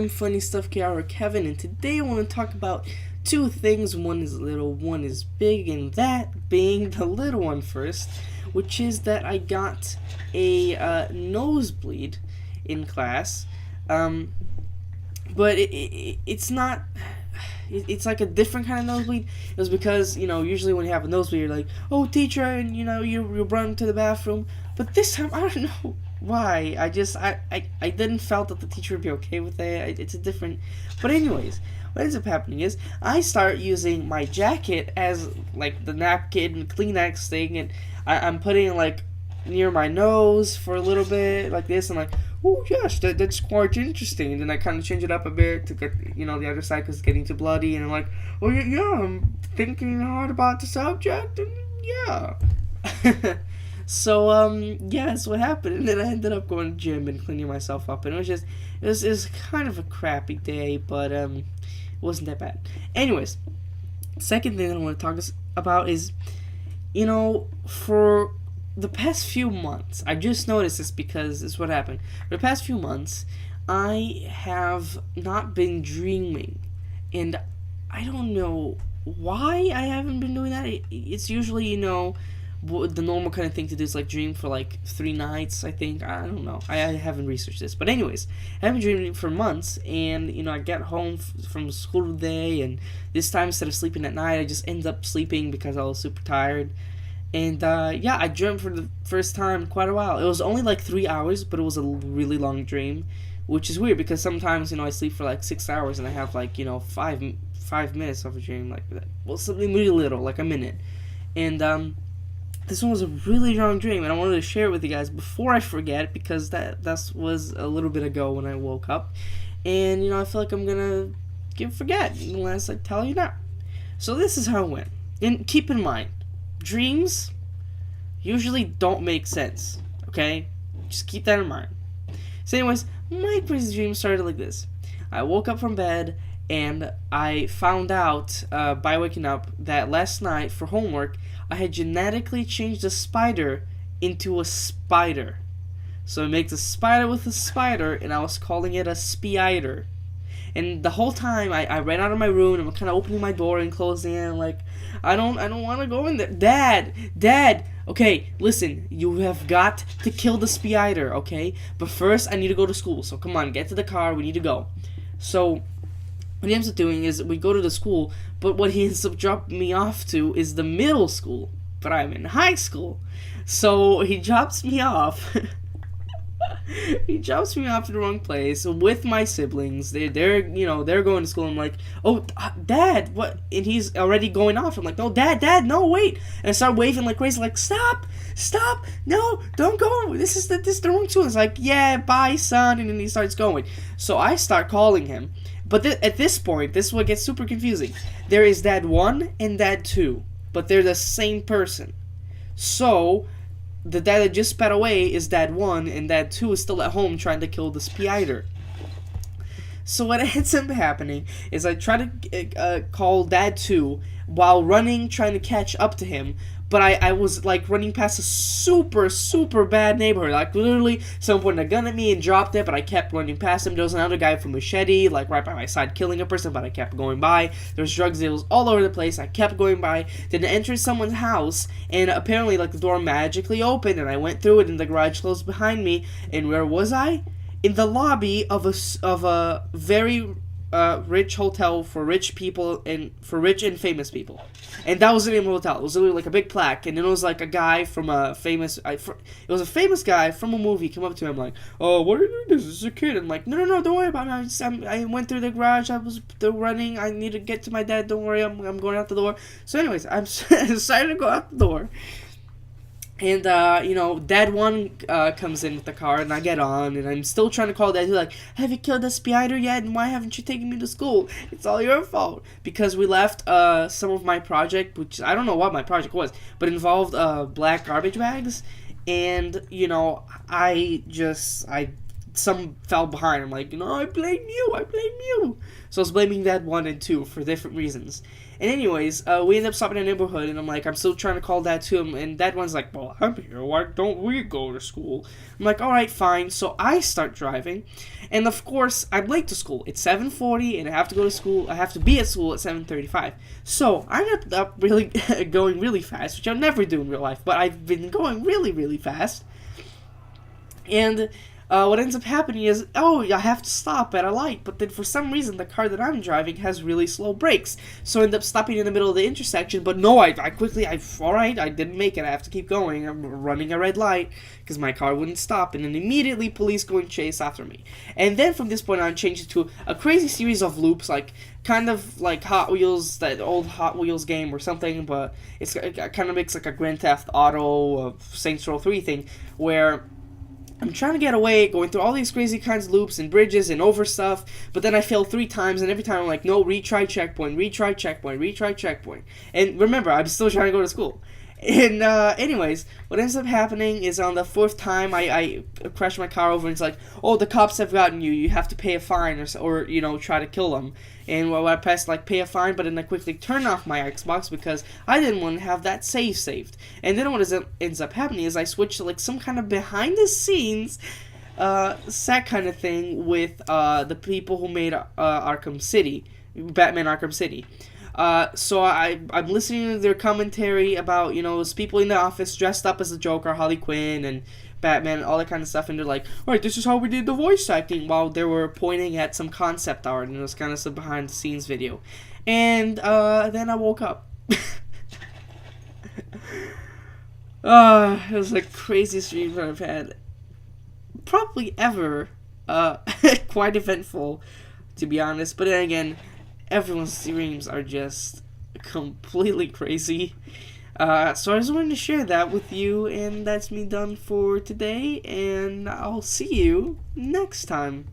am funnystuffkr or Kevin, and today I want to talk about two things. One is little, one is big, and that being the little one first, which is that I got a nosebleed in class, but it's not. It's like a different kind of nosebleed. It was because, usually when you have a nosebleed, you're like, oh, teacher, and, you run to the bathroom. But this time, I don't know why. I didn't felt that the teacher would be okay with it. It's a different. But anyways, what ends up happening is I start using my jacket as, like, the napkin and Kleenex thing, and I'm putting it, like, near my nose for a little bit, like this, and like, oh yes, that's quite interesting. And then I kind of change it up a bit to get, the other side because it's getting too bloody. And I'm like, oh yeah, I'm thinking hard about the subject, and yeah. So yeah, that's what happened. And then I ended up going to the gym and cleaning myself up, and it was kind of a crappy day, but it wasn't that bad. Anyways, second thing that I want to talk about is, for the past few months, I just noticed this because it's what happened. For the past few months, I have not been dreaming, and I don't know why I haven't been doing that. It's usually, the normal kind of thing to do is like dream for like 3 nights, I think. I don't know. I haven't researched this. But anyways, I haven't been dreaming for months, and, I get home from school today, and this time instead of sleeping at night, I just end up sleeping because I was super tired. And, yeah, I dreamt for the first time in quite a while. It was only like 3 hours, but it was a really long dream, which is weird because sometimes, I sleep for like 6 hours and I have like, 5 minutes of a dream, like, well, something really little, like a minute. And, this one was a really long dream, and I wanted to share it with you guys before I forget, because that was a little bit ago when I woke up. And, I feel like I'm gonna forget unless I tell you now. So this is how it went. And keep in mind, dreams usually don't make sense, okay? Just keep that in mind. So anyways, my crazy dream started like this. I woke up from bed, and I found out by waking up that last night for homework, I had genetically changed a spider into a spider. So it makes a spider with a spider, and I was calling it a spider. And the whole time, I ran out of my room, and I'm kind of opening my door and closing it, and like, I don't want to go in there. Dad, okay, listen, you have got to kill the spider, okay? But first, I need to go to school, so come on, get to the car, we need to go. So what he ends up doing is we go to the school, but what he ends up dropping me off to is the middle school, but I'm in high school. So he drops me off. He drops me off to the wrong place with my siblings. They're going to school. I'm like, oh, Dad, what? And he's already going off. I'm like, no, Dad, no, wait. And I start waving like crazy, like, stop, no, don't go. This is the wrong school. It's like, yeah, bye, son. And then he starts going. So I start calling him. But at this point, this is what gets super confusing. There is Dad 1 and Dad 2, but they're the same person. So the dad that just sped away is Dad 1, and Dad 2 is still at home trying to kill the spider. So what ends up happening is I try to call Dad 2 while running, trying to catch up to him, but I was like running past a super, super bad neighborhood. Like literally, someone pointed a gun at me and dropped it, but I kept running past him. There was another guy with a machete, like right by my side, killing a person, but I kept going by. There's drug deals all over the place. I kept going by. Then I entered someone's house, and apparently, like the door magically opened, and I went through it, and the garage closed behind me. And where was I? In the lobby of a very rich hotel for rich people and for rich and famous people. And that was the name of the hotel. It was literally like a big plaque, and then it was like a guy from a famous. It was a famous guy from a movie. Came up to him like, "Oh, what are you doing? This is a kid." I'm like, "No, don't worry about me. I went through the garage. I was running. I need to get to my dad. Don't worry. I'm going out the door." So, anyways, I'm decided to go out the door. And, Dad 1 comes in with the car, and I get on, and I'm still trying to call Dad. He's like, have you killed the spider yet? And why haven't you taken me to school? It's all your fault. Because we left some of my project, which I don't know what my project was, but it involved black garbage bags. And, I some fell behind. I'm like, no, I blame you, I blame you. So I was blaming Dad 1 and 2 for different reasons. And anyways, we end up stopping in a neighborhood, and I'm like, I'm still trying to call Dad 2, and Dad 1's like, well, I'm here, why don't we go to school? I'm like, alright, fine. So I start driving, and of course, I'm late to school. It's 7:40, and I have to go to school, I have to be at school at 7:35. So I ended up really going really fast, which I never do in real life, but I've been going really, really fast. And what ends up happening is, I have to stop at a light, but then for some reason the car that I'm driving has really slow brakes, so I end up stopping in the middle of the intersection, but no, I didn't make it, I have to keep going, I'm running a red light, because my car wouldn't stop, and then immediately police go and chase after me. And then from this point on, changes to a crazy series of loops, like, kind of like Hot Wheels, that old Hot Wheels game or something, but it kind of makes like a Grand Theft Auto, Saints Row 3 thing, where I'm trying to get away, going through all these crazy kinds of loops and bridges and over stuff, but then I fail 3 times, and every time I'm like, no, retry checkpoint, retry checkpoint, retry checkpoint. And remember, I'm still trying to go to school. And anyways, what ends up happening is on the 4th time, I crash my car over, and it's like, oh, the cops have gotten you, you have to pay a fine, or you know, try to kill them. And I pressed, like, pay a fine, but then I quickly turn off my Xbox because I didn't want to have that save saved. And then what ends up happening is I switch to, like, some kind of behind-the-scenes set kind of thing with the people who made Arkham City, Batman Arkham City. So I'm listening to their commentary about, you know, those people in the office dressed up as the Joker, Harley Quinn, and Batman, all that kind of stuff, and they're like, alright, this is how we did the voice acting, while they were pointing at some concept art, and it was kind of some behind-the-scenes video. And, then I woke up. It was the craziest dream I've had probably ever. Quite eventful, to be honest, but then again, everyone's dreams are just completely crazy. So I just wanted to share that with you, and that's me done for today, and I'll see you next time.